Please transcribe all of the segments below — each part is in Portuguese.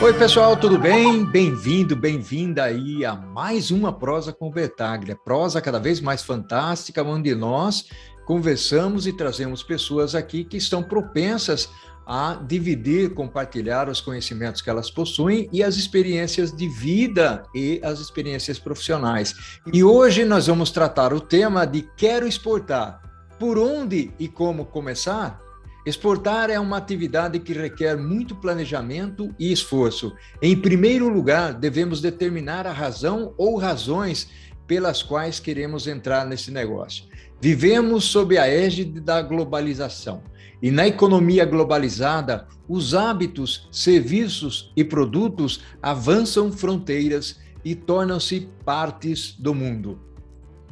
Oi, pessoal, tudo bem? Bem-vindo, bem-vinda aí a mais uma Prosa com Bertaglia. Prosa cada vez mais fantástica, onde nós conversamos e trazemos pessoas aqui que estão propensas a dividir, compartilhar os conhecimentos que elas possuem e as experiências de vida e as experiências profissionais. E hoje nós vamos tratar o tema de quero exportar. Por onde e como começar? Exportar é uma atividade que requer muito planejamento e esforço. Em primeiro lugar, devemos determinar a razão ou razões pelas quais queremos entrar nesse negócio. Vivemos sob a égide da globalização. E na economia globalizada, os hábitos, serviços e produtos avançam fronteiras e tornam-se partes do mundo.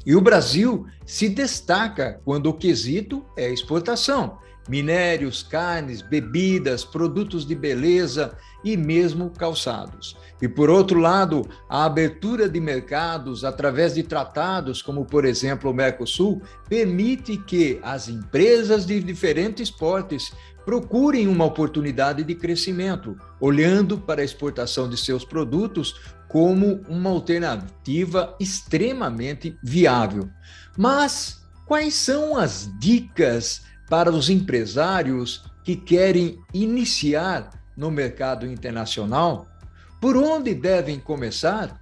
E o Brasil se destaca quando o quesito é exportação. Minérios, carnes, bebidas, produtos de beleza e mesmo calçados. E, por outro lado, a abertura de mercados através de tratados, como, por exemplo, o Mercosul, permite que as empresas de diferentes portes procurem uma oportunidade de crescimento, olhando para a exportação de seus produtos como uma alternativa extremamente viável. Mas quais são as dicas para os empresários que querem iniciar no mercado internacional? Por onde devem começar?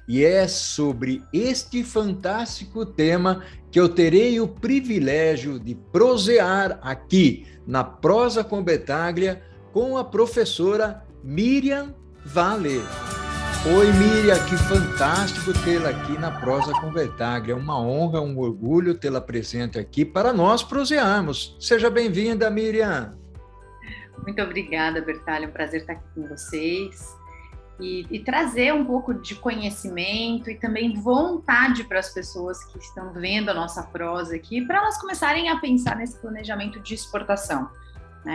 E é sobre este fantástico tema que eu terei o privilégio de prosear aqui na Prosa com Bertaglia com a professora Miriam Vale. Oi, Miriam, que fantástico tê-la aqui na Prosa com Bertaglia. É uma honra, um orgulho tê-la presente aqui para nós prosearmos. Seja bem-vinda, Miriam. Muito obrigada, Bertaglia. É um prazer estar aqui com vocês e trazer um pouco de conhecimento e também vontade para as pessoas que estão vendo a nossa prosa aqui, para elas começarem a pensar nesse planejamento de exportação.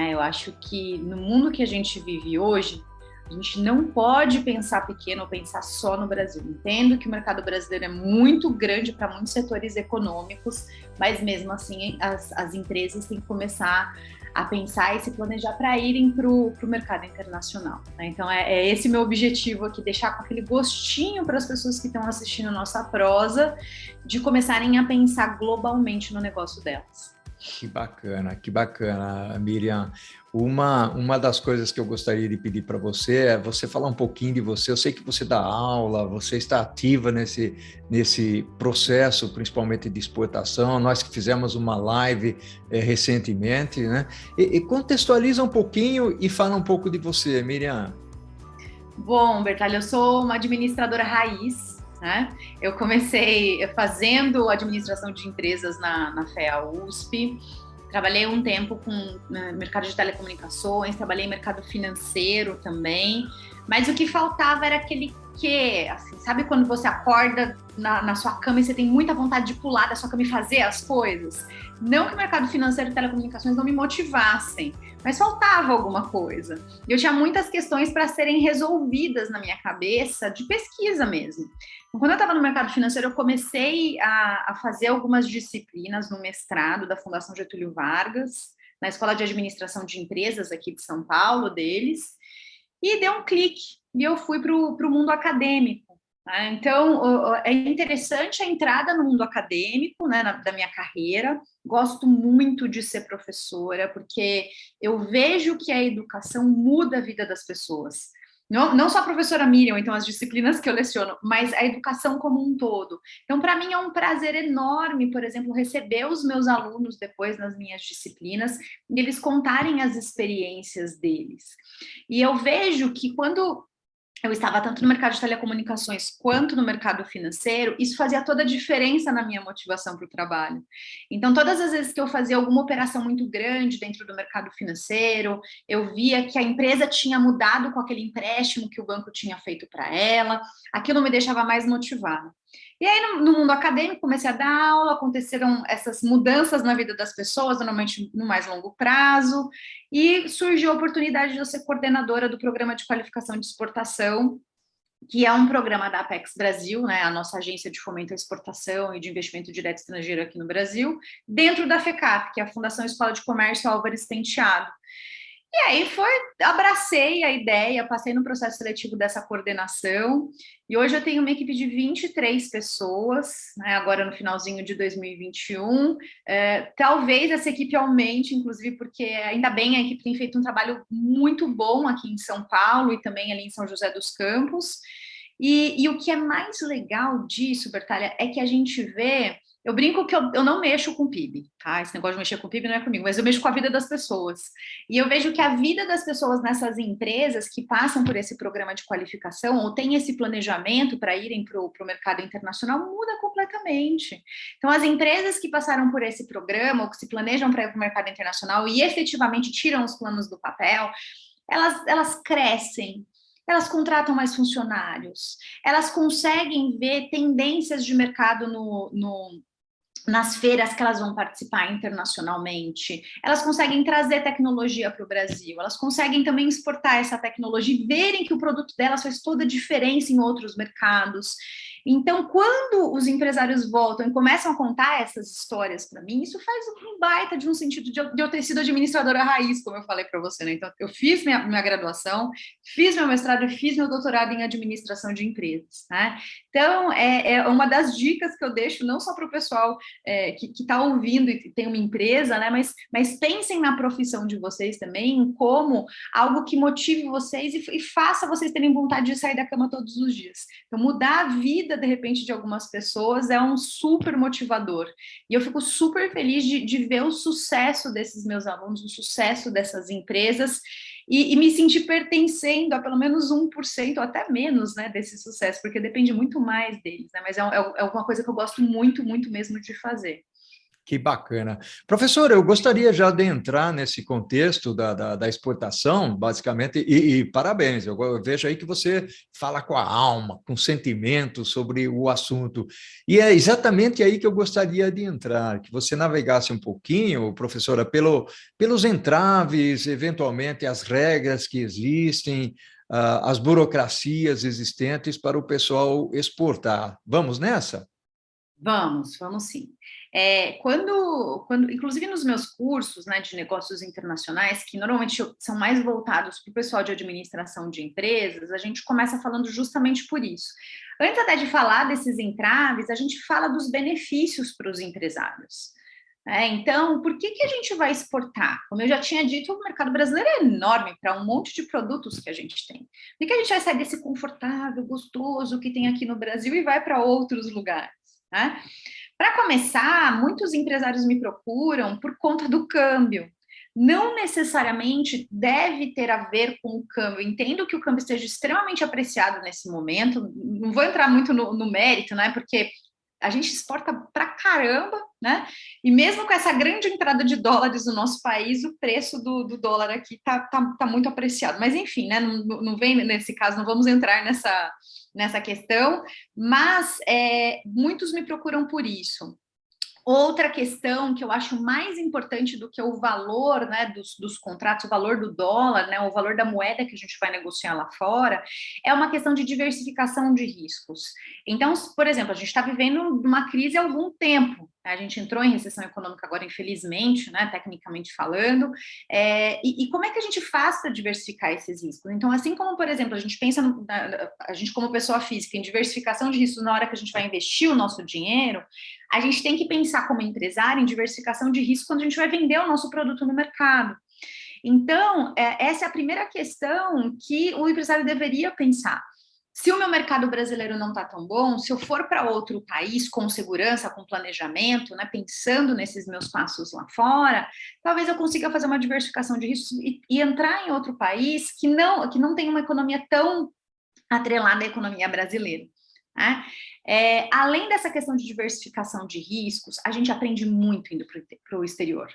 Eu acho que no mundo que a gente vive hoje, a gente não pode pensar pequeno ou pensar só no Brasil. Entendo que o mercado brasileiro é muito grande para muitos setores econômicos, mas mesmo assim as empresas têm que começar a pensar e se planejar para irem para o mercado internacional. Então é esse meu objetivo aqui, deixar com aquele gostinho para as pessoas que estão assistindo a nossa prosa, de começarem a pensar globalmente no negócio delas. Que bacana, Miriam. Uma das coisas que eu gostaria de pedir para você é você falar um pouquinho de você. Eu sei que você dá aula, você está ativa nesse processo, principalmente de exportação. Nós que fizemos uma live recentemente, né? E contextualiza um pouquinho e fala um pouco de você, Miriam. Bom, Bertaglia, eu sou uma administradora raiz, né? Eu comecei fazendo administração de empresas na FEA USP, trabalhei um tempo com mercado de telecomunicações, trabalhei em mercado financeiro também, mas o que faltava era aquele quê, assim, sabe quando você acorda na sua cama e você tem muita vontade de pular da sua cama e fazer as coisas? Não que o mercado financeiro e telecomunicações não me motivassem, mas faltava alguma coisa. Eu tinha muitas questões para serem resolvidas na minha cabeça, de pesquisa mesmo. Então, quando eu estava no mercado financeiro, eu comecei a fazer algumas disciplinas no mestrado da Fundação Getúlio Vargas, na Escola de Administração de Empresas aqui de São Paulo, deles, e deu um clique, e eu fui para o mundo acadêmico. Né? Então, é interessante a entrada no mundo acadêmico, né, da minha carreira. Gosto muito de ser professora, porque eu vejo que a educação muda a vida das pessoas. Não só a professora Miriam, então as disciplinas que eu leciono, mas a educação como um todo. Então, para mim é um prazer enorme, por exemplo, receber os meus alunos depois nas minhas disciplinas e eles contarem as experiências deles. E eu vejo que quando eu estava tanto no mercado de telecomunicações quanto no mercado financeiro, isso fazia toda a diferença na minha motivação para o trabalho. Então, todas as vezes que eu fazia alguma operação muito grande dentro do mercado financeiro, eu via que a empresa tinha mudado com aquele empréstimo que o banco tinha feito para ela, aquilo me deixava mais motivada. E aí, no mundo acadêmico, comecei a dar aula, aconteceram essas mudanças na vida das pessoas, normalmente no mais longo prazo, e surgiu a oportunidade de eu ser coordenadora do Programa de Qualificação de Exportação, que é um programa da Apex Brasil, né, a nossa agência de fomento à exportação e de investimento direto estrangeiro aqui no Brasil, dentro da FECAP, que é a Fundação Escola de Comércio Álvares Penteado. E aí abracei a ideia, passei no processo seletivo dessa coordenação, e hoje eu tenho uma equipe de 23 pessoas, né, agora no finalzinho de 2021. Talvez essa equipe aumente, inclusive, porque ainda bem a equipe tem feito um trabalho muito bom aqui em São Paulo e também ali em São José dos Campos. E o que é mais legal disso, Bertalha, é que a gente vê. Eu brinco que eu não mexo com PIB, tá? Esse negócio de mexer com PIB não é comigo, mas eu mexo com a vida das pessoas. E eu vejo que a vida das pessoas nessas empresas que passam por esse programa de qualificação ou têm esse planejamento para irem para o mercado internacional muda completamente. Então, as empresas que passaram por esse programa ou que se planejam para ir para o mercado internacional e efetivamente tiram os planos do papel, elas crescem, elas contratam mais funcionários, elas conseguem ver tendências de mercado nas feiras que elas vão participar internacionalmente, elas conseguem trazer tecnologia para o Brasil, elas conseguem também exportar essa tecnologia e verem que o produto delas faz toda a diferença em outros mercados. Então, quando os empresários voltam e começam a contar essas histórias para mim, isso faz um baita de um sentido de eu ter sido administradora raiz, como eu falei para você, né? Então, eu fiz minha graduação, fiz meu mestrado e fiz meu doutorado em administração de empresas, né? Então, é uma das dicas que eu deixo, não só para o pessoal que está ouvindo e tem uma empresa, né? Mas pensem na profissão de vocês também como algo que motive vocês e faça vocês terem vontade de sair da cama todos os dias. Então, mudar a vida, de repente, de algumas pessoas é um super motivador. E eu fico super feliz de ver o sucesso desses meus alunos, o sucesso dessas empresas, e me sentir pertencendo a pelo menos 1% ou até menos, né, desse sucesso, porque depende muito mais deles, né? Mas é uma coisa que eu gosto muito, muito mesmo de fazer. Que bacana. Professor, eu gostaria já de entrar nesse contexto da exportação, basicamente, e parabéns, eu vejo aí que você fala com a alma, com sentimento sobre o assunto. E é exatamente aí que eu gostaria de entrar, que você navegasse um pouquinho, professora, pelos entraves, eventualmente as regras que existem, as burocracias existentes para o pessoal exportar. Vamos nessa? Vamos sim. Inclusive nos meus cursos, né, de negócios internacionais, que normalmente são mais voltados para o pessoal de administração de empresas, a gente começa falando justamente por isso. Antes até de falar desses entraves, a gente fala dos benefícios para os empresários. Então, por que a gente vai exportar? Como eu já tinha dito, o mercado brasileiro é enorme para um monte de produtos que a gente tem. Por que a gente vai sair desse confortável, gostoso que tem aqui no Brasil e vai para outros lugares? Né? Para começar, muitos empresários me procuram por conta do câmbio. Não necessariamente deve ter a ver com o câmbio. Eu entendo que o câmbio esteja extremamente apreciado nesse momento. Não vou entrar muito no mérito, né? Porque a gente exporta pra caramba, né? E mesmo com essa grande entrada de dólares no nosso país, o preço do dólar aqui tá muito apreciado. Mas enfim, né? Não vem nesse caso, não vamos entrar nessa questão, mas muitos me procuram por isso. Outra questão que eu acho mais importante do que o valor, né, dos contratos, o valor do dólar, né, o valor da moeda que a gente vai negociar lá fora, é uma questão de diversificação de riscos. Então, por exemplo, a gente está vivendo uma crise há algum tempo. A gente entrou em recessão econômica agora, infelizmente, né, tecnicamente falando, e como é que a gente faz para diversificar esses riscos? Então, assim como, por exemplo, a gente pensa, a gente como pessoa física, em diversificação de riscos na hora que a gente vai investir o nosso dinheiro, a gente tem que pensar como empresário em diversificação de risco quando a gente vai vender o nosso produto no mercado. Então, essa é a primeira questão que o empresário deveria pensar. Se o meu mercado brasileiro não está tão bom, se eu for para outro país com segurança, com planejamento, né, pensando nesses meus passos lá fora, talvez eu consiga fazer uma diversificação de riscos e entrar em outro país que não tem uma economia tão atrelada à economia brasileira. Né? Além dessa questão de diversificação de riscos, a gente aprende muito indo para o exterior.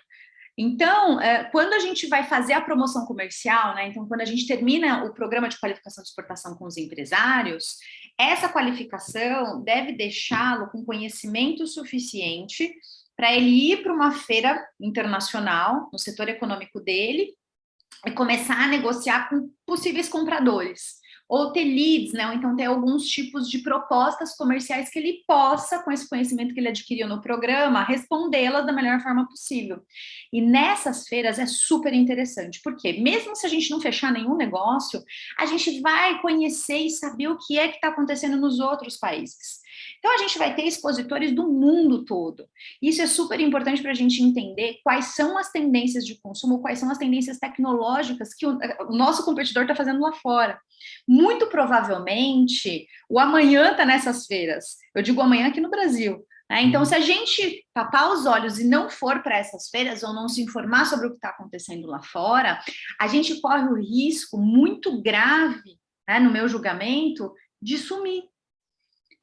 Então, quando a gente vai fazer a promoção comercial, né, então quando a gente termina o programa de qualificação de exportação com os empresários, essa qualificação deve deixá-lo com conhecimento suficiente para ele ir para uma feira internacional, no setor econômico dele, e começar a negociar com possíveis compradores. ou ter leads, né? Ou então ter alguns tipos de propostas comerciais que ele possa, com esse conhecimento que ele adquiriu no programa, respondê-las da melhor forma possível. E nessas feiras é super interessante, porque mesmo se a gente não fechar nenhum negócio, a gente vai conhecer e saber o que é que está acontecendo nos outros países. Então, a gente vai ter expositores do mundo todo. Isso é super importante para a gente entender quais são as tendências de consumo, quais são as tendências tecnológicas que o nosso competidor está fazendo lá fora. Muito provavelmente, o amanhã está nessas feiras. Eu digo amanhã aqui no Brasil. Né? Então, se a gente tapar os olhos e não for para essas feiras ou não se informar sobre o que está acontecendo lá fora, a gente corre o risco muito grave, né, no meu julgamento, de sumir.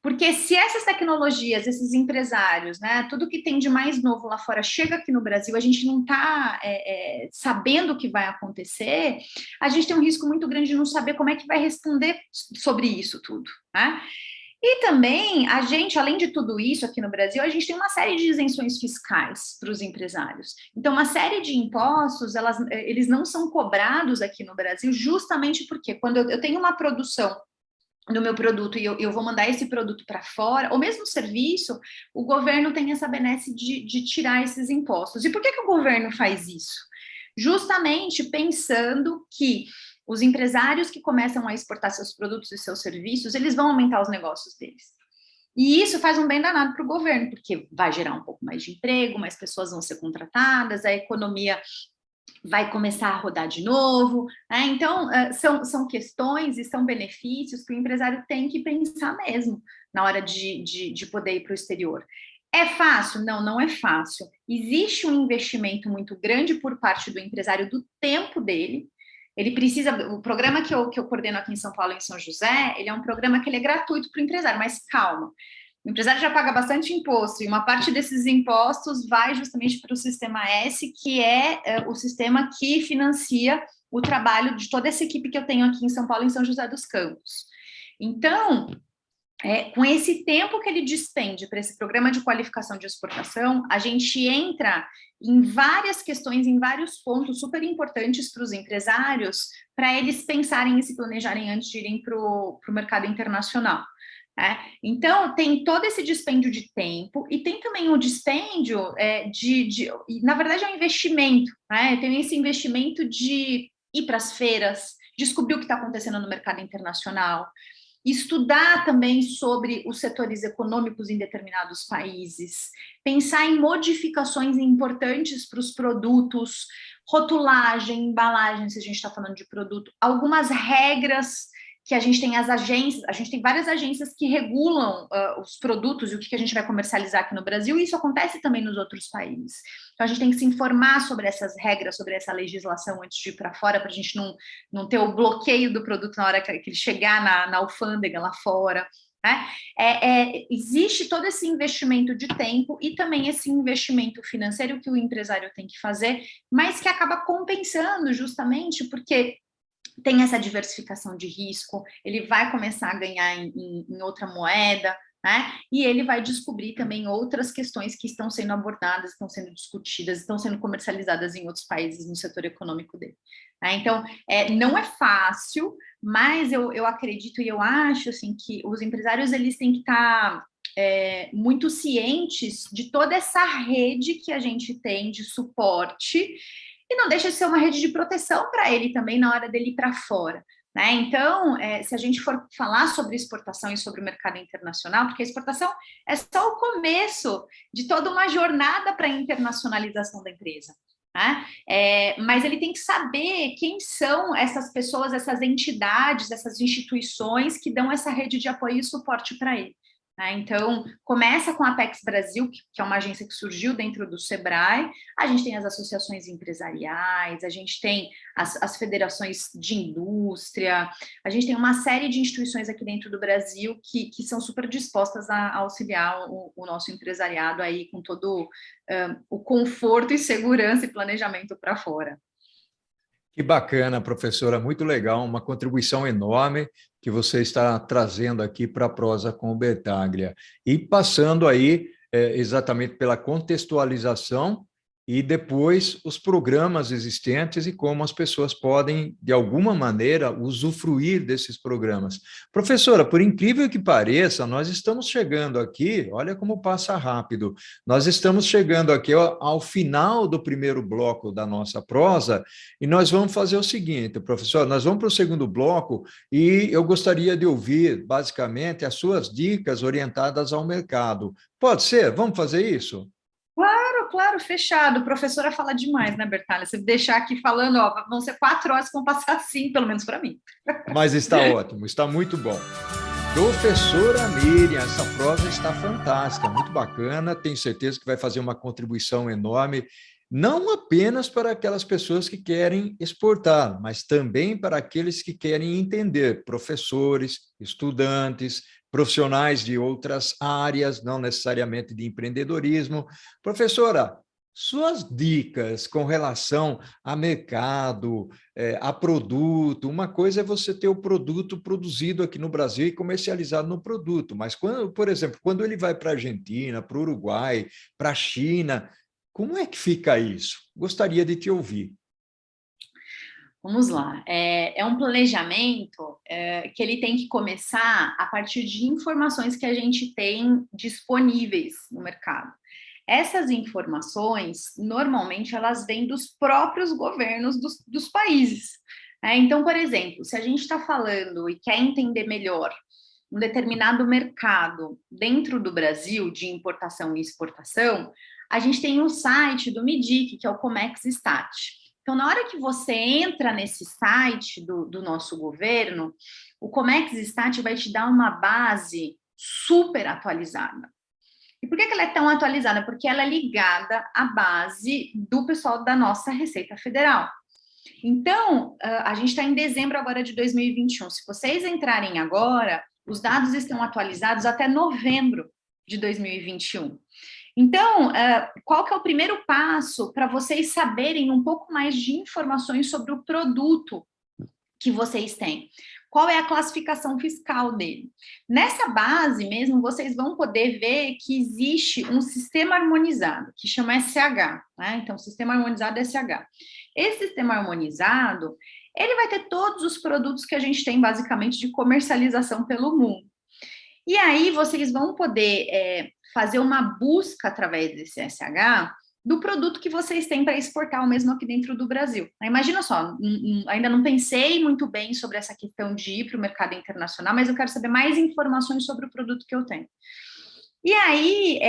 Porque se essas tecnologias, esses empresários, né, tudo que tem de mais novo lá fora chega aqui no Brasil, a gente não está sabendo o que vai acontecer, a gente tem um risco muito grande de não saber como é que vai responder sobre isso tudo, né? E também, a gente, além de tudo isso aqui no Brasil, a gente tem uma série de isenções fiscais para os empresários. Então, uma série de impostos, eles não são cobrados aqui no Brasil justamente porque quando eu tenho uma produção no meu produto e eu vou mandar esse produto para fora, ou mesmo serviço, o governo tem essa benesse de tirar esses impostos. E por que o governo faz isso? Justamente pensando que os empresários que começam a exportar seus produtos e seus serviços, eles vão aumentar os negócios deles. E isso faz um bem danado para o governo, porque vai gerar um pouco mais de emprego, mais pessoas vão ser contratadas, a economia vai começar a rodar de novo, né? Então, são questões e são benefícios que o empresário tem que pensar mesmo na hora de poder ir para o exterior. É fácil? Não, não é fácil. Existe um investimento muito grande por parte do empresário do tempo dele. Ele precisa, o programa que eu coordeno aqui em São Paulo, em São José, ele é um programa que ele é gratuito para o empresário, mas calma. O empresário já paga bastante imposto, e uma parte desses impostos vai justamente para o Sistema S, que é o sistema que financia o trabalho de toda essa equipe que eu tenho aqui em São Paulo, em São José dos Campos. Então, com esse tempo que ele despende para esse programa de qualificação de exportação, a gente entra em várias questões, em vários pontos super importantes para os empresários, para eles pensarem e se planejarem antes de irem para o mercado internacional. Então, tem todo esse dispêndio de tempo e tem também o dispêndio na verdade, é um investimento, né? Tem esse investimento de ir para as feiras, descobrir o que está acontecendo no mercado internacional, estudar também sobre os setores econômicos em determinados países, pensar em modificações importantes para os produtos, rotulagem, embalagem, se a gente está falando de produto, algumas regras que a gente tem as agências, a gente tem várias agências que regulam os produtos e o que a gente vai comercializar aqui no Brasil, e isso acontece também nos outros países. Então, a gente tem que se informar sobre essas regras, sobre essa legislação antes de ir para fora, para a gente não ter o bloqueio do produto na hora que ele chegar na alfândega lá fora. Né? Existe todo esse investimento de tempo e também esse investimento financeiro que o empresário tem que fazer, mas que acaba compensando justamente porque tem essa diversificação de risco, ele vai começar a ganhar em outra moeda, né? E ele vai descobrir também outras questões que estão sendo abordadas, estão sendo discutidas, estão sendo comercializadas em outros países no setor econômico dele. Né? Então, não é fácil, mas eu acredito e eu acho assim, que os empresários eles têm que estar muito cientes de toda essa rede que a gente tem de suporte, e não deixa de ser uma rede de proteção para ele também na hora dele ir para fora. Né? Então, se a gente for falar sobre exportação e sobre o mercado internacional, porque a exportação é só o começo de toda uma jornada para a internacionalização da empresa. Né? Mas ele tem que saber quem são essas pessoas, essas entidades, essas instituições que dão essa rede de apoio e suporte para ele. Então, começa com a Apex Brasil, que é uma agência que surgiu dentro do Sebrae, a gente tem as associações empresariais, a gente tem as federações de indústria, a gente tem uma série de instituições aqui dentro do Brasil que são super dispostas a auxiliar o nosso empresariado aí com todo o conforto e segurança e planejamento para fora. Que bacana, professora, muito legal, uma contribuição enorme que você está trazendo aqui para a Prosa com o Bertaglia. E passando aí exatamente pela contextualização e depois os programas existentes e como as pessoas podem, de alguma maneira, usufruir desses programas. Professora, por incrível que pareça, nós estamos chegando aqui, olha como passa rápido, nós estamos chegando aqui ao final do primeiro bloco da nossa prosa, e nós vamos fazer o seguinte, professor, nós vamos para o segundo bloco, e eu gostaria de ouvir, basicamente, as suas dicas orientadas ao mercado. Pode ser? Vamos fazer isso? Claro, claro, fechado. Professora fala demais, né, Bertalha? Se deixar aqui falando, ó, vão ser 4 horas que vão passar assim, pelo menos para mim. Mas está ótimo, está muito bom. Professora Miriam, essa prosa está fantástica, muito bacana, tenho certeza que vai fazer uma contribuição enorme, não apenas para aquelas pessoas que querem exportar, mas também para aqueles que querem entender, professores, estudantes, profissionais de outras áreas, não necessariamente de empreendedorismo. Professora, suas dicas com relação a mercado, a produto, uma coisa é você ter o produto produzido aqui no Brasil e comercializado no produto, mas quando, por exemplo, quando ele vai para a Argentina, para o Uruguai, para a China, como é que fica isso? Gostaria de te ouvir. Vamos lá. É um planejamento que ele tem que começar a partir de informações que a gente tem disponíveis no mercado. Essas informações, normalmente, elas vêm dos próprios governos dos países. Então, por exemplo, se a gente está falando e quer entender melhor um determinado mercado dentro do Brasil, de importação e exportação, a gente tem um site do MIDIC, que é o Comex Stat. Então, na hora que você entra nesse site do nosso governo, o Comex Stat vai te dar uma base super atualizada. E por que ela é tão atualizada? Porque ela é ligada à base do pessoal da nossa Receita Federal. Então, a gente está em dezembro agora de 2021. Se vocês entrarem agora, os dados estão atualizados até novembro de 2021. Então, qual que é o primeiro passo para vocês saberem um pouco mais de informações sobre o produto que vocês têm? Qual é a classificação fiscal dele? Nessa base mesmo, vocês vão poder ver que existe um sistema harmonizado, que chama SH, né? Então, sistema harmonizado SH. Esse sistema harmonizado, ele vai ter todos os produtos que a gente tem, basicamente, de comercialização pelo mundo. E aí, vocês vão poder fazer uma busca através desse SH do produto que vocês têm para exportar, o mesmo aqui dentro do Brasil. Imagina só, ainda não pensei muito bem sobre essa questão de ir para o mercado internacional, mas eu quero saber mais informações sobre o produto que eu tenho. E aí,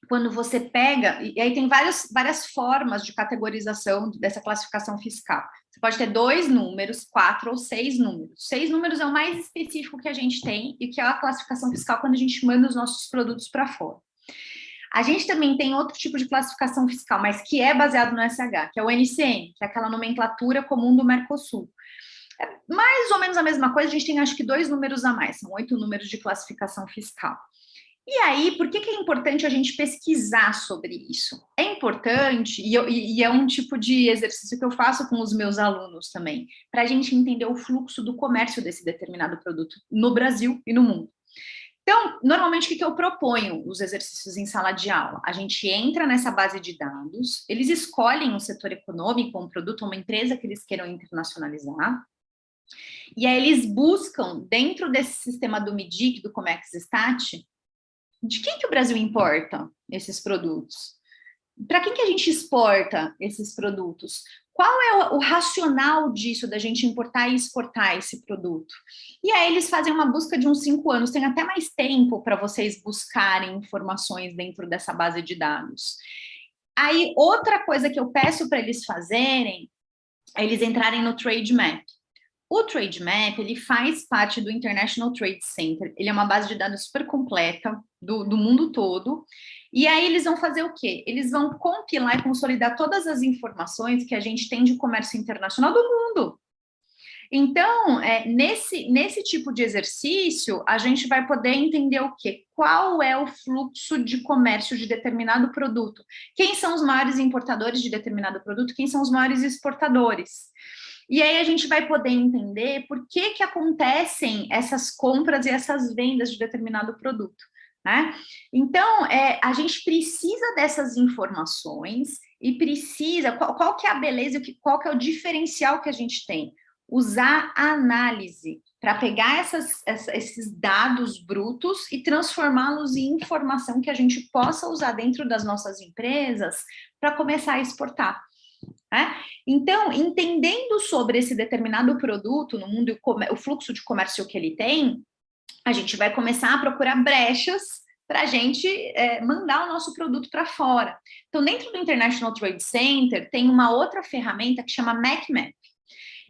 quando você pega, e aí tem várias formas de categorização dessa classificação fiscal. Você pode ter 2 números, 4 ou 6 números. 6 números é o mais específico que a gente tem e que é a classificação fiscal quando a gente manda os nossos produtos para fora. A gente também tem outro tipo de classificação fiscal, mas que é baseado no SH, que é o NCM, que é aquela nomenclatura comum do Mercosul. É mais ou menos a mesma coisa, a gente tem acho que 2 números a mais, são 8 números de classificação fiscal. E aí, por que é importante a gente pesquisar sobre isso? É importante, e é um tipo de exercício que eu faço com os meus alunos também, para a gente entender o fluxo do comércio desse determinado produto no Brasil e no mundo. Então, normalmente, o que eu proponho os exercícios em sala de aula? A gente entra nessa base de dados, eles escolhem um setor econômico, um produto, uma empresa que eles queiram internacionalizar, e aí eles buscam, dentro desse sistema do MIDIC, do Comex Stat, de quem que o Brasil importa esses produtos? Para quem que a gente exporta esses produtos? Qual é o racional disso, da gente importar e exportar esse produto? E aí eles fazem uma busca de uns 5 anos, tem até mais tempo para vocês buscarem informações dentro dessa base de dados. Aí, outra coisa que eu peço para eles fazerem, é eles entrarem no Trade Map. O Trade Map, ele faz parte do International Trade Center, ele é uma base de dados super completa do mundo todo, e aí eles vão fazer o quê? Eles vão compilar e consolidar todas as informações que a gente tem de comércio internacional do mundo. Então, nesse tipo de exercício, a gente vai poder entender o quê? Qual é o fluxo de comércio de determinado produto? Quem são os maiores importadores de determinado produto? Quem são os maiores exportadores? E aí a gente vai poder entender por que acontecem essas compras e essas vendas de determinado produto, né? Então, a gente precisa dessas informações e precisa, qual que é a beleza, qual que é o diferencial que a gente tem? Usar a análise para pegar esses dados brutos e transformá-los em informação que a gente possa usar dentro das nossas empresas para começar a exportar. Né? Então, entendendo sobre esse determinado produto no mundo, o fluxo de comércio que ele tem, a gente vai começar a procurar brechas para a gente mandar o nosso produto para fora. Então, dentro do International Trade Center, tem uma outra ferramenta que chama MacMap.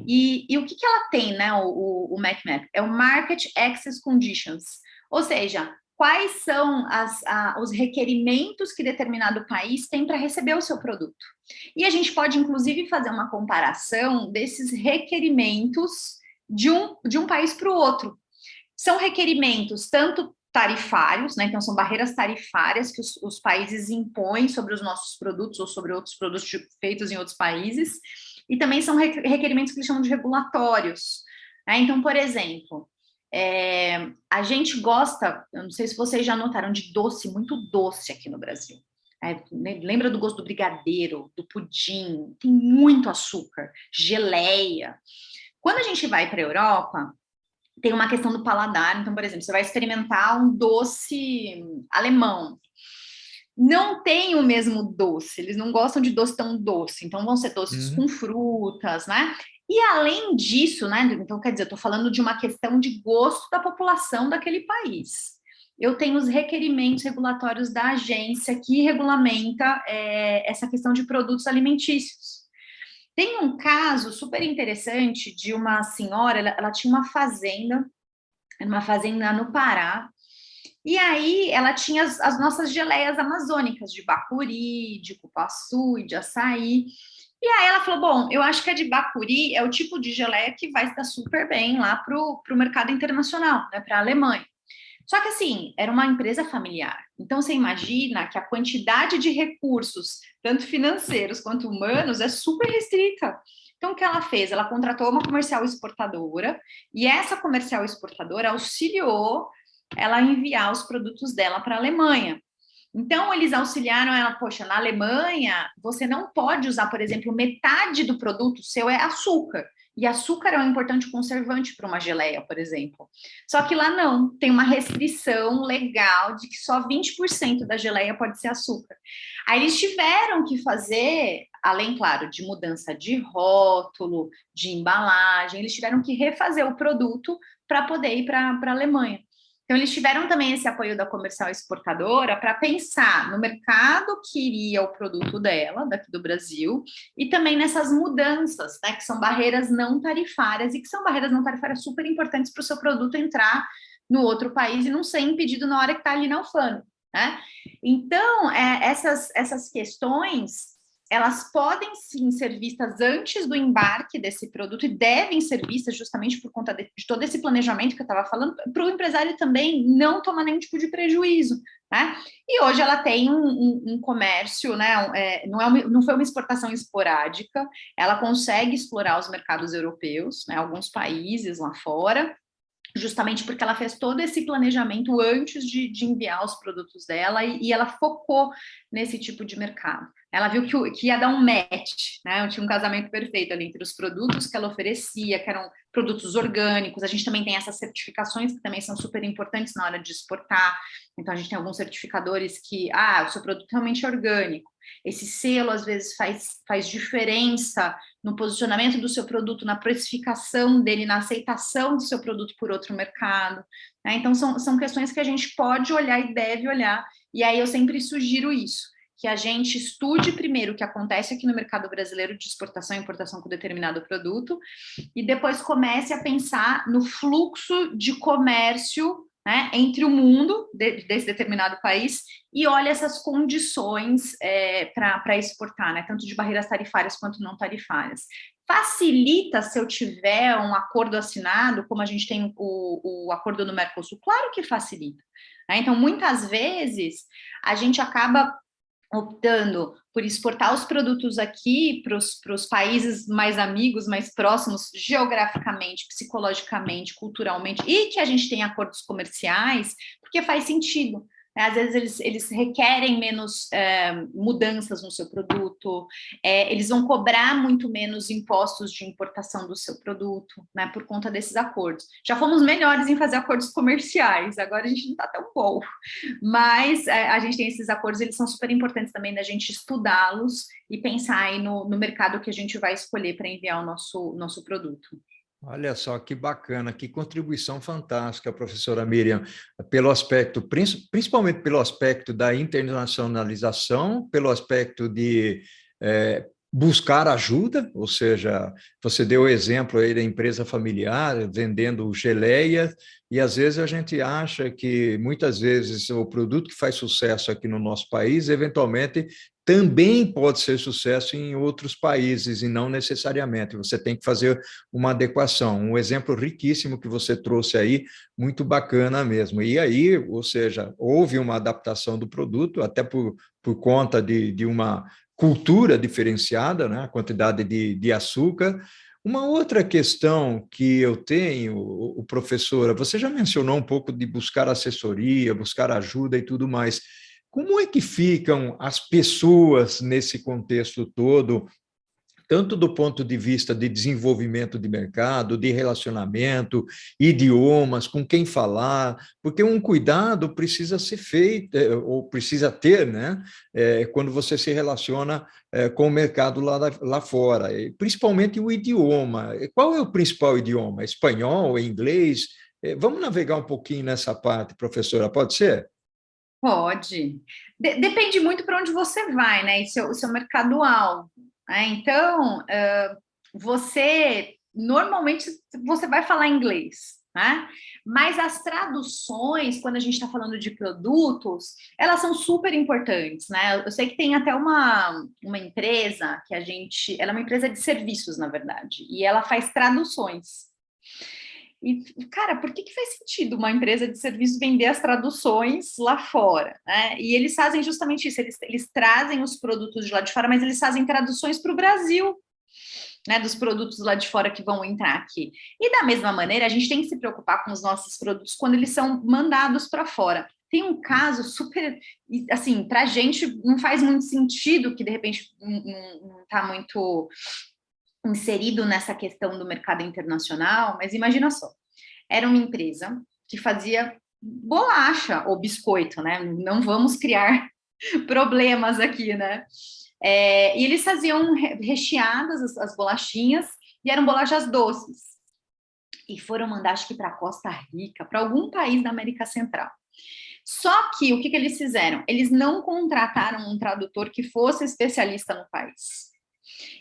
E o que ela tem, né, o MacMap? É o Market Access Conditions, ou seja, quais são os requerimentos que determinado país tem para receber o seu produto. E a gente pode, inclusive, fazer uma comparação desses requerimentos de um país para o outro. São requerimentos tanto tarifários, né? Então são barreiras tarifárias que os países impõem sobre os nossos produtos ou sobre outros produtos feitos em outros países, e também são requerimentos que eles chamam de regulatórios. Né? Então, por exemplo, a gente gosta, eu não sei se vocês já notaram, de doce, muito doce aqui no Brasil. Lembra do gosto do brigadeiro, do pudim, tem muito açúcar, geleia. Quando a gente vai para a Europa, tem uma questão do paladar. Então, por exemplo, você vai experimentar um doce alemão. Não tem o mesmo doce, eles não gostam de doce tão doce, então vão ser doces com frutas, né? E além disso, né? Então, quer dizer, eu estou falando de uma questão de gosto da população daquele país. Eu tenho os requerimentos regulatórios da agência que regulamenta essa questão de produtos alimentícios. Tem um caso super interessante de uma senhora, ela tinha uma fazenda no Pará, e aí ela tinha as nossas geleias amazônicas, de bacuri, de cupuaçu e de açaí. E aí ela falou, bom, eu acho que a de bacuri é o tipo de geleia que vai estar super bem lá para o mercado internacional, né, para a Alemanha. Só que assim, era uma empresa familiar. Então você imagina que a quantidade de recursos, tanto financeiros quanto humanos, é super restrita. Então o que ela fez? Ela contratou uma comercial exportadora, e essa comercial exportadora auxiliou ela a enviar os produtos dela para a Alemanha. Então, eles auxiliaram ela, poxa, na Alemanha, você não pode usar, por exemplo, metade do produto seu é açúcar. E açúcar é um importante conservante para uma geleia, por exemplo. Só que lá não, tem uma restrição legal de que só 20% da geleia pode ser açúcar. Aí eles tiveram que fazer, além, claro, de mudança de rótulo, de embalagem, eles tiveram que refazer o produto para poder ir para a Alemanha. Então, eles tiveram também esse apoio da comercial exportadora para pensar no mercado que iria o produto dela, daqui do Brasil, e também nessas mudanças, né, que são barreiras não tarifárias, e que são barreiras não tarifárias super importantes para o seu produto entrar no outro país e não ser impedido na hora que está ali na alfândega. Né? Então, essas questões, elas podem sim ser vistas antes do embarque desse produto, e devem ser vistas justamente por conta de todo esse planejamento que eu estava falando, para o empresário também não tomar nenhum tipo de prejuízo. Né? E hoje ela tem um comércio, né? Não foi uma exportação esporádica, ela consegue explorar os mercados europeus, né? Alguns países lá fora, justamente porque ela fez todo esse planejamento antes de enviar os produtos dela, e ela focou nesse tipo de mercado. Ela viu que ia dar um match, né? Tinha um casamento perfeito ali entre os produtos que ela oferecia, que eram produtos orgânicos. A gente também tem essas certificações que também são super importantes na hora de exportar. Então, a gente tem alguns certificadores que, o seu produto realmente é orgânico. Esse selo, às vezes, faz diferença no posicionamento do seu produto, na precificação dele, na aceitação do seu produto por outro mercado. Né? Então, são questões que a gente pode olhar e deve olhar. E aí eu sempre sugiro isso, que a gente estude primeiro o que acontece aqui no mercado brasileiro de exportação e importação com determinado produto, e depois comece a pensar no fluxo de comércio, né, entre o mundo desse determinado país, e olha essas condições para exportar, né, tanto de barreiras tarifárias quanto não tarifárias. Facilita se eu tiver um acordo assinado, como a gente tem o acordo no Mercosul? Claro que facilita. Né? Então, muitas vezes, a gente acaba optando por exportar os produtos aqui para os países mais amigos, mais próximos, geograficamente, psicologicamente, culturalmente, e que a gente tem acordos comerciais, porque faz sentido. Às vezes eles requerem menos mudanças no seu produto, eles vão cobrar muito menos impostos de importação do seu produto, né, por conta desses acordos. Já fomos melhores em fazer acordos comerciais, agora a gente não está tão bom, mas a gente tem esses acordos, eles são super importantes também da gente estudá-los e pensar aí no mercado que a gente vai escolher para enviar o nosso produto. Olha só que bacana, que contribuição fantástica, professora Miriam, pelo aspecto, principalmente pelo aspecto da internacionalização, pelo aspecto de buscar ajuda, ou seja, você deu o exemplo aí da empresa familiar vendendo geleia, e às vezes a gente acha que muitas vezes o produto que faz sucesso aqui no nosso país, eventualmente também pode ser sucesso em outros países, e não necessariamente. Você tem que fazer uma adequação. Um exemplo riquíssimo que você trouxe aí, muito bacana mesmo. E aí, ou seja, houve uma adaptação do produto, até por conta de uma cultura diferenciada, né? A quantidade de açúcar. Uma outra questão que eu tenho, professora, você já mencionou um pouco de buscar assessoria, buscar ajuda e tudo mais. Como é que ficam as pessoas nesse contexto todo, tanto do ponto de vista de desenvolvimento de mercado, de relacionamento, idiomas, com quem falar, porque um cuidado precisa ser feito, ou precisa ter, né, quando você se relaciona com o mercado lá fora, principalmente o idioma. Qual é o principal idioma? Espanhol, inglês? Vamos navegar um pouquinho nessa parte, professora, pode ser? Pode. Depende muito para onde você vai, né? E seu mercado-alvo. Né? Então, você normalmente você vai falar inglês, né? Mas as traduções, quando a gente está falando de produtos, elas são super importantes, né? Eu sei que tem até uma empresa que ela é uma empresa de serviços, na verdade, e ela faz traduções. E, cara, por que faz sentido uma empresa de serviço vender as traduções lá fora? Né? E eles fazem justamente isso, eles trazem os produtos de lá de fora, mas eles fazem traduções para o Brasil, né, dos produtos lá de fora que vão entrar aqui. E da mesma maneira, a gente tem que se preocupar com os nossos produtos quando eles são mandados para fora. Tem um caso super, assim, para a gente não faz muito sentido, que de repente não está muito inserido nessa questão do mercado internacional, mas imagina só, era uma empresa que fazia bolacha ou biscoito, né? Não vamos criar problemas aqui, né? E eles faziam recheadas as bolachinhas e eram bolachas doces. E foram mandar, acho que para Costa Rica, para algum país da América Central. Só que o que eles fizeram? Eles não contrataram um tradutor que fosse especialista no país.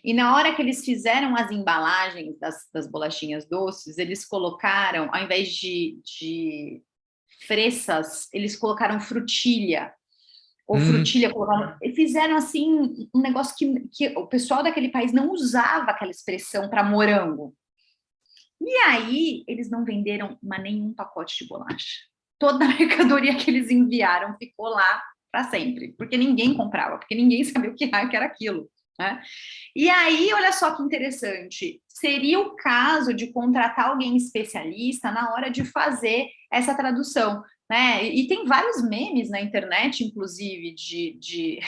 E na hora que eles fizeram as embalagens das bolachinhas doces, eles colocaram, ao invés de fressas, eles colocaram frutilha. Ou frutilha, fizeram assim um negócio que o pessoal daquele país não usava aquela expressão para morango. E aí, eles não venderam nenhum pacote de bolacha. Toda a mercadoria que eles enviaram ficou lá para sempre, porque ninguém comprava, porque ninguém sabia o que era aquilo. Né? E aí, olha só que interessante, seria o caso de contratar alguém especialista na hora de fazer essa tradução, né? E tem vários memes na internet, inclusive, de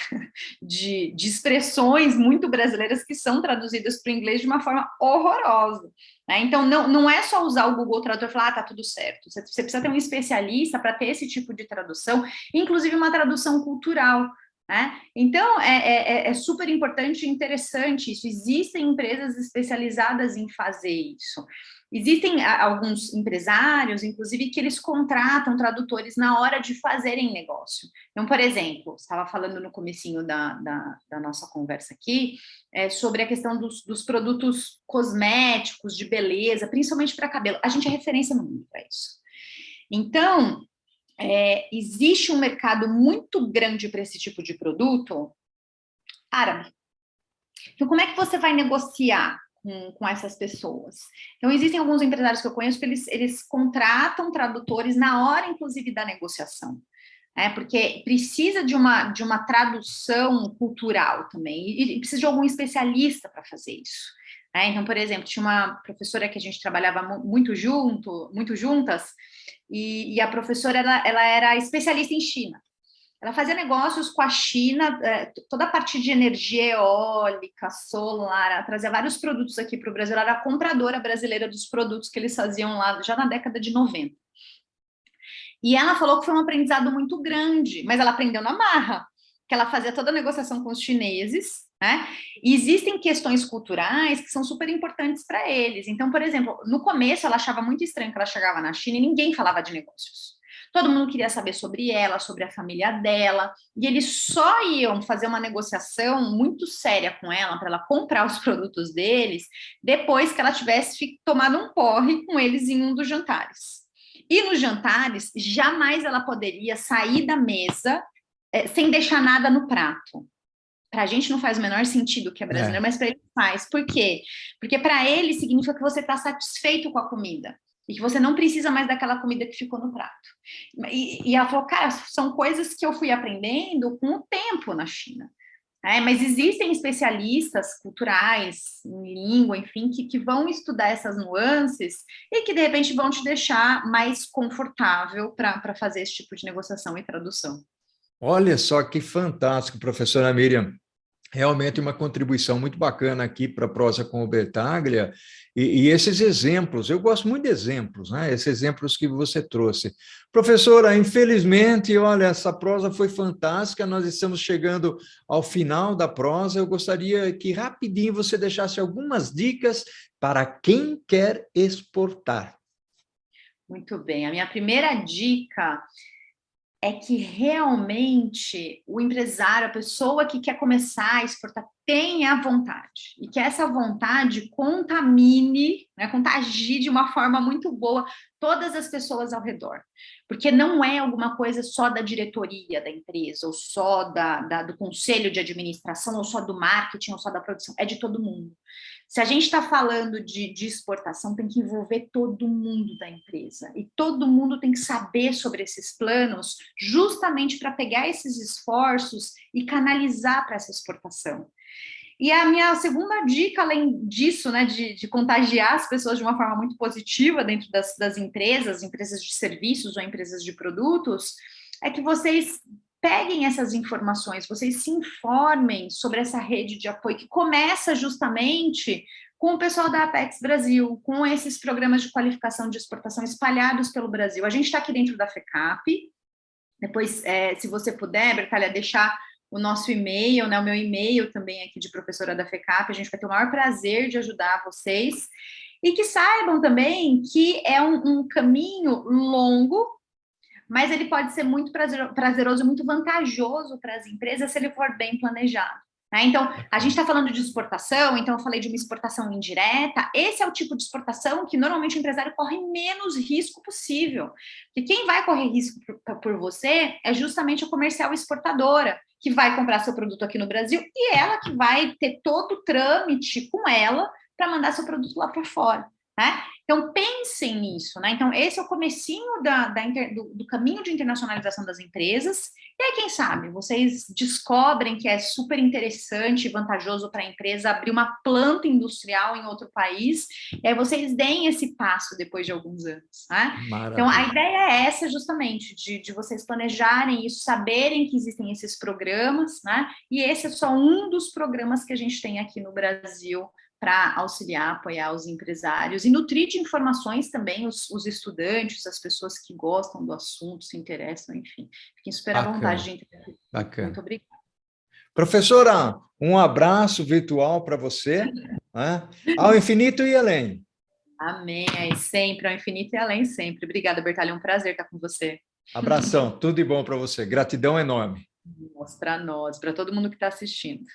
expressões muito brasileiras que são traduzidas para o inglês de uma forma horrorosa. Né? Então, não é só usar o Google Tradutor e falar, tá tudo certo. Você precisa ter um especialista para ter esse tipo de tradução, inclusive uma tradução cultural. Né? Então, é super importante e interessante isso. Existem empresas especializadas em fazer isso. Existem alguns empresários, inclusive, que eles contratam tradutores na hora de fazerem negócio. Então, por exemplo, estava falando no comecinho da nossa conversa aqui, sobre a questão dos produtos cosméticos, de beleza, principalmente para cabelo. A gente é referência no mundo para isso. Então, existe um mercado muito grande para esse tipo de produto árabe. Então, como é que você vai negociar com essas pessoas? Então, existem alguns empresários que eu conheço que eles contratam tradutores na hora, inclusive, da negociação. Porque precisa de uma tradução cultural também, e precisa de algum especialista para fazer isso. Então, por exemplo, tinha uma professora que a gente trabalhava muito juntas, e a professora ela era especialista em China. Ela fazia negócios com a China, toda a parte de energia eólica, solar, ela trazia vários produtos aqui para o Brasil, ela era a compradora brasileira dos produtos que eles faziam lá já na década de 90. E ela falou que foi um aprendizado muito grande, mas ela aprendeu na marra, que ela fazia toda a negociação com os chineses, né? E existem questões culturais que são super importantes para eles. Então, por exemplo, no começo ela achava muito estranho que ela chegava na China e ninguém falava de negócios. Todo mundo queria saber sobre ela, sobre a família dela, e eles só iam fazer uma negociação muito séria com ela, para ela comprar os produtos deles, depois que ela tivesse tomado um porre com eles em um dos jantares. E nos jantares, jamais ela poderia sair da mesa sem deixar nada no prato. Para a gente não faz o menor sentido que é brasileiro, mas para ele faz. Por quê? Porque para ele significa que você está satisfeito com a comida e que você não precisa mais daquela comida que ficou no prato. E ela falou, cara, são coisas que eu fui aprendendo com o tempo na China. Mas existem especialistas culturais, em língua, enfim, que vão estudar essas nuances e que, de repente, vão te deixar mais confortável para fazer esse tipo de negociação e tradução. Olha só que fantástico, professora Miriam. Realmente uma contribuição muito bacana aqui para a Prosa com o Bertaglia, e esses exemplos, eu gosto muito de exemplos, né? Esses exemplos que você trouxe. Professora, infelizmente, olha, essa prosa foi fantástica, nós estamos chegando ao final da prosa, eu gostaria que rapidinho você deixasse algumas dicas para quem quer exportar. Muito bem, a minha primeira dica é que realmente o empresário, a pessoa que quer começar a exportar, tenha vontade. E que essa vontade contamine, né, contagie de uma forma muito boa todas as pessoas ao redor. Porque não é alguma coisa só da diretoria da empresa, ou só do conselho de administração, ou só do marketing, ou só da produção. É de todo mundo. Se a gente está falando de exportação, tem que envolver todo mundo da empresa. E todo mundo tem que saber sobre esses planos, justamente para pegar esses esforços e canalizar para essa exportação. E a minha segunda dica, além disso, né, de contagiar as pessoas de uma forma muito positiva dentro das empresas de serviços ou empresas de produtos, é que vocês peguem essas informações, vocês se informem sobre essa rede de apoio que começa justamente com o pessoal da Apex Brasil, com esses programas de qualificação de exportação espalhados pelo Brasil. A gente está aqui dentro da FECAP, depois, se você puder, Bertaglia, deixar o nosso e-mail, né, o meu e-mail também aqui de professora da FECAP, a gente vai ter o maior prazer de ajudar vocês, e que saibam também que é um caminho longo, mas ele pode ser muito prazeroso, muito vantajoso para as empresas se ele for bem planejado. Né? Então, a gente está falando de exportação, então eu falei de uma exportação indireta, esse é o tipo de exportação que normalmente o empresário corre menos risco possível, porque quem vai correr risco por você é justamente a comercial exportadora, que vai comprar seu produto aqui no Brasil e ela que vai ter todo o trâmite com ela para mandar seu produto lá para fora. Né? Então, pensem nisso, né? Então, esse é o comecinho do caminho de internacionalização das empresas, e aí, quem sabe, vocês descobrem que é super interessante e vantajoso para a empresa abrir uma planta industrial em outro país, e aí vocês deem esse passo depois de alguns anos, né? Então, a ideia é essa, justamente, de vocês planejarem isso, saberem que existem esses programas, né? E esse é só um dos programas que a gente tem aqui no Brasil, para auxiliar, apoiar os empresários e nutrir de informações também os estudantes, as pessoas que gostam do assunto, se interessam, enfim. Fiquem super à vontade de interagir. Bacana. Muito obrigada. Professora, um abraço virtual para você, né? Ao infinito e além. Amém, aí sempre, ao infinito e além sempre. Obrigada, Bertaglia, é um prazer estar com você. Abração, tudo de bom para você. Gratidão enorme. Para nós, para todo mundo que está assistindo.